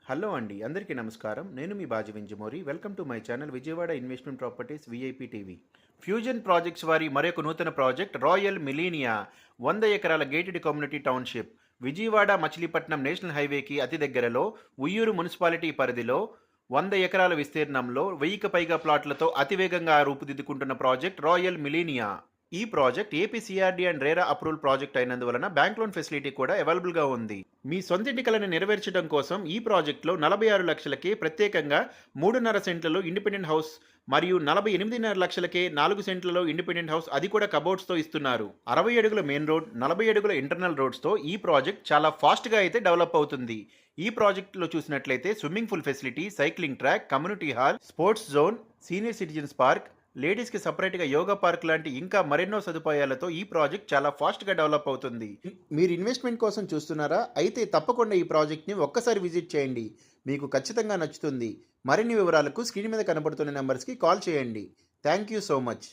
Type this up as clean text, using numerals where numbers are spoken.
Hello అండి, అందరికీ నమస్కారం. నేను మీ Baji Vinjamuri. Welcome to my channel Vijayawada investment properties VIP TV. Fusion projects వారి మరొక నూతన ప్రాజెక్ట్ రాయల్ మిలీనియా 100 ఎకరాల gated community township Vijayawada Machilipatnam national హైవేకి అతి దగ్గరలో ఉయ్యూరు మున్సిపాలిటీ పరిధిలో 100 ఎకరాల విస్తీర్ణంలో 1000కి పైగా ప్లాట్లతో అతివేగంగా రూపుదిద్దుకుంటున్న ప్రాజెక్ట్ రాయల్ మిలీనియా. ఈ project APCRD and RERA approval project అయినందువలన బ్యాంక్ లోన్ ఫెసిలిటీ కూడా అవైలబుల్గా ఉంది. మీ సొంతింటి కలను నెరవేర్చడం కోసం ఈ ప్రాజెక్టులో 46 లక్షలకే ప్రత్యేకంగా 3.5 సెంట్లలో ఇండిపెండెంట్ హౌస్ మరియు 48.5 లక్షలకే 4 సెంట్లలో ఇండిపెండెంట్ హౌస్, అది కూడా కబోర్డ్స్తో ఇస్తున్నారు. 60 అడుగుల మెయిన్ రోడ్, 40 అడుగుల ఇంటర్నల్ రోడ్స్తో ఈ ప్రాజెక్ట్ చాలా ఫాస్ట్గా అయితే డెవలప్ అవుతుంది. ఈ ప్రాజెక్టులో చూసినట్లయితే swimming pool facility, cycling track, community hall, sports zone, senior citizens park, లేడీస్కి సపరేట్గా యోగా పార్క్ లాంటి ఇంకా మరెన్నో సదుపాయాలతో ఈ ప్రాజెక్ట్ చాలా ఫాస్ట్గా డెవలప్ అవుతుంది. మీరు ఇన్వెస్ట్మెంట్ కోసం చూస్తున్నారా? అయితే తప్పకుండా ఈ ప్రాజెక్ట్ని ఒక్కసారి విజిట్ చేయండి, మీకు ఖచ్చితంగా నచ్చుతుంది. మరిన్ని వివరాలకు స్క్రీన్ మీద కనబడుతున్న నెంబర్స్కి కాల్ చేయండి. Thank you so much.